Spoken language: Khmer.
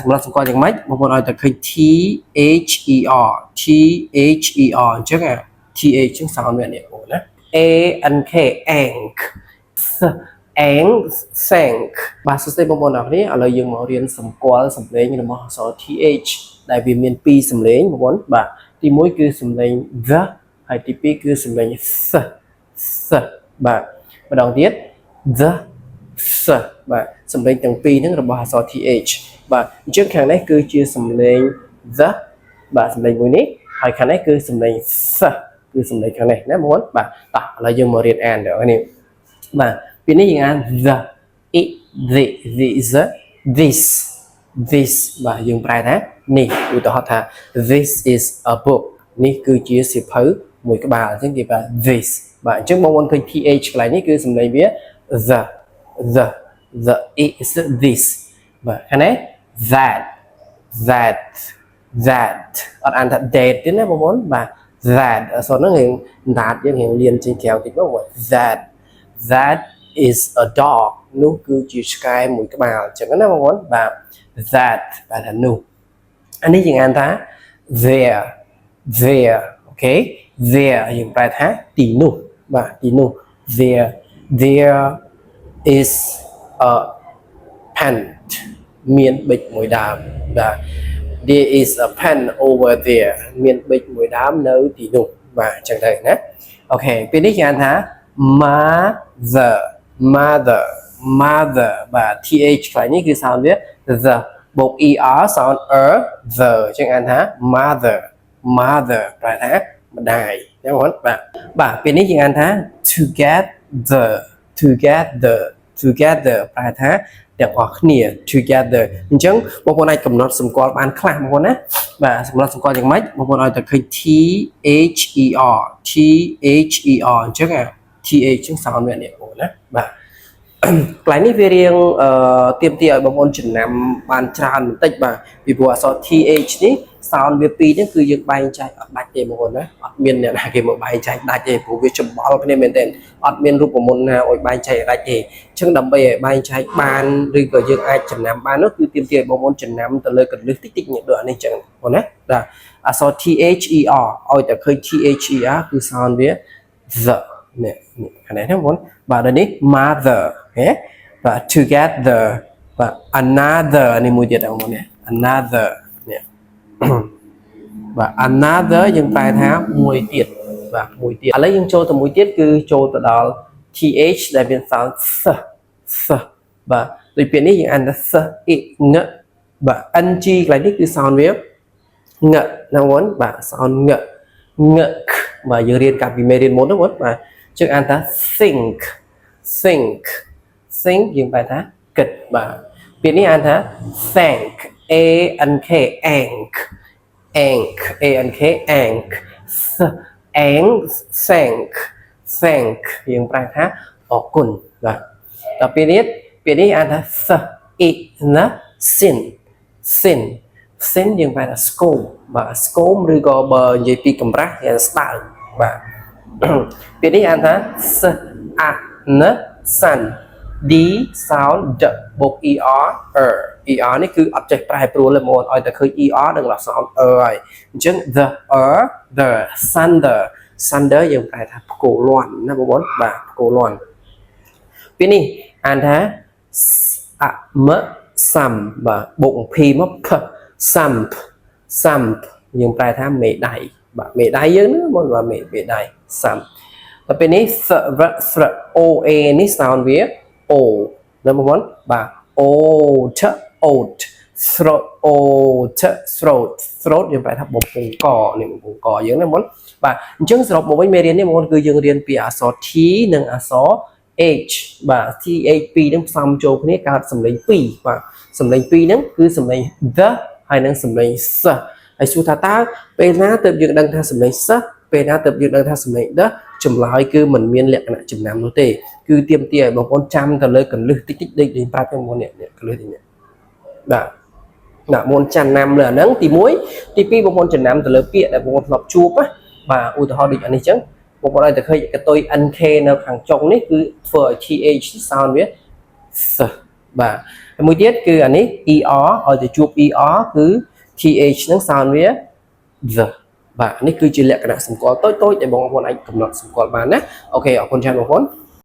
សម្រាប់សម្គាល់យ៉ាងម៉េចបងប្អូនឲ្យតែឃើញ T H E R T H E R អញ្ចឹង T H ចឹង sound វានេះបងប្អូនណា A N K ank ank sank បាទសួស្តីបងប្អូនអរគ្នាឥឡូវយើងមករៀនសម្គាល់សំឡេងរបស់អក្សរ TH ដែលវាមាន2សំឡេងបងប្អូនបាទទី1គឺសំឡេង the ហើយទី2គឺសំឡេង s បាទម្ដងទៀត the s បាទសំឡេងទាំងពីរហ្នឹងរបស់អក្សរ TH បាទអញ្ចឹងខាងនេះគឺជាសំឡេង the បាទសំឡេងមួយនេះហើយខាងនេះគឺសំឡេង s គឺសំឡេងខាងនេះណាបងប្អូនបាទឥឡូវយើងមករៀនអានទៅនេះបាទពីនេះយើងអាន the it this បាទយើងប្រែថានេះឧទាហរណ៍ថា this is a book នេះគឺជាសៀវភៅមួយក្បាលអញ្ចឹងគេថា this បាទអញ្ចឹងបងប្អូនឃើញ th កន្លែងនេះគឺសំឡេងវា the is this បាទខាងនេះ that អត់អានថា that ទេណាបងប្អូនបាទ that អក្សរហ្នឹងthat យើងរៀងលៀនចេញក្រៅតិចមក that is a dog នោះគឺជាឆ្កែមួយក្បាលអញ្ចឹងណាបងប្អូនបាទ that បាទថានោះអានេះយើងអានថា there អូខេ there យើងប្រែថាទីនោះបាទទីនោះ there is a pen មានប៊ិចមួយដើមបាទ there is a pen over there មានប៊ិចមួយដើមនៅទីនោះបាទអញ្ចឹងទៅណាអូខេពេលនេះគេអានថា mother បាទ th ខ្លះនេះគឺ sound វា the បូក er sound the អញ្ចឹងអានថា mother ប្រែថាម្ដាយណាបងប្អូនបាទពេលនេះយើងអានថា together ប្រែថាទាំងអស់គ្នា together អញ្ចឹងបងប្អូនអាចកំណត់សម្គាល់បានខ្លះបងប្អូនណាបាទសម្រាប់សម្គាល់យ៉ាងម៉េចបងប្អូនឲ្យតែឃើញ THER អញ្ចឹងTH ចឹង sound វានេះបងប្អូនណាបាទកន្លែងនេះវារៀងទៀមទាឲ្យបងប្អូនចំណាំបានច្រើនបន្តិចបាទពីព្រោះអក្សរ TH នេះ sound វាពីរហ្នឹងគឺយើងបែងចែកអត់ដាច់ទេបងប្អូនណាអត់មានអ្នកណាគេមកបែងចែកដាច់ទេព្រោះវាចម្បល់គ្នាមែនទែនអត់មានរូបមន្តណាឲ្យបែងចែកដាច់ទេអញ្ចឹងដើម្បីឲ្យបែងចែកបានឬក៏យើងអាចចំណាំបាននោះគឺទៀមទាឲ្យបងប្អូនចំណាំទៅលើកន្លឹះតិចដូចអានេះអញ្ចឹងបងប្អូនណាបាទអក្សរ THER ឲ្យតែឃើញ THER គឺ sound វា the នេះខាងនេះណាបងប្អូនបាទដល់នេះ mother ហេបាទ together បាទ another នេះមួយទៀតបងប្អូននេះ another នេះបាទ another យើងប្រែថាមួយទៀតបាទមួយទៀតឥឡូវយើងចូលទៅមួយទៀតគឺចូលទៅដល់ th ដែលមាន sound s បាទដូចពេលនេះយើងអានថា s ងបាទ ng កន្លែងនេះគឺ sound វាងណាបងប្អូនបាទ sound ងបាទយើងរៀនកាលពីមេរៀនមុនណាបងប្អូនបាទយើងអានថា think យើងបែរថាគិតបាទពេលនេះអានថា thank ank ank thank យើងប្រែថាអរគុណបាទដល់ពេលនេះអានថា sin យើងប្រែថាស្គមបាទស្គមឬក៏បើនិយាយពីកម្រាស់យើងស្ដើងបាទពេលនេះអានថា sun d sound d បូក er នេះគឺអត់ចេះប្រែប្រួលទេបងប្អូនឲ្យតែឃើញ er នឹងរក sound ហើយអញ្ចឹង the thunder យើងប្រែថាផ្គរលាន់ណាបងប្អូនបាទផ្គរលាន់ពេលនេះអានថា sam បាទបូក p មក samp យើងប្រែថាមេដៃបាទមេដៃយើងណាបងបាទមេដៃ sam តែពេលនេះ oa នេះ sound វា o ណាបងប្អូនបាទ oat throat យើងប្រែថាបំពង់កនេះបំពង់កយើងណាបងប្អូនបាទអញ្ចឹងសរុបមកវិញមេរៀននេះបងប្អូនគឺយើងរៀនពីអក្សរ T និងអក្សរ H បាទ TH 2ហ្នឹងផ្សំចូលគ្នាកើតសំឡេង2បាទសំឡេង2ហ្នឹងគឺសំឡេង the ហើយនិងសំឡេង s ហើយសួរថាតើពេលណាទើបយើងដឹងថាសំឡេង s ពេលណាទើបយើងដឹងថាសំឡេង the ចម្លើយគឺมันមានលក្ខណៈចំណាំនោះទេគឺទៀមទាឲ្យបងប្អូនចាំទៅលើកន្លឹះតិចដូចយើងប្រាប់ទៅបងប្អូននេះកន្លឹះនេះបាទដាក់មុនចំណាំលើអាហ្នឹងទី1ទី2បងប្អូនចំណាំទៅលើពាក្យដែលបងប្អូនធ្លាប់ជួបណាបាទឧទាហរណ៍ដូចអានេះអញ្ចឹងបងប្អូនឲ្យតែឃើញកតុយ nk នៅខាងចុងនេះគឺធ្វើឲ្យ th sound វា បាទ ហើយមួយទៀតគឺអានេះ er ឲ្យទៅជួប er គឺ th ហ្នឹង sound វា the បាទនេះគឺជាលក្ខណៈសម្គាល់តូចៗដែលបងប្អូនអាចកំណត់សម្គាល់បានណាអូខេអរគុណច្រើនបងប្អូន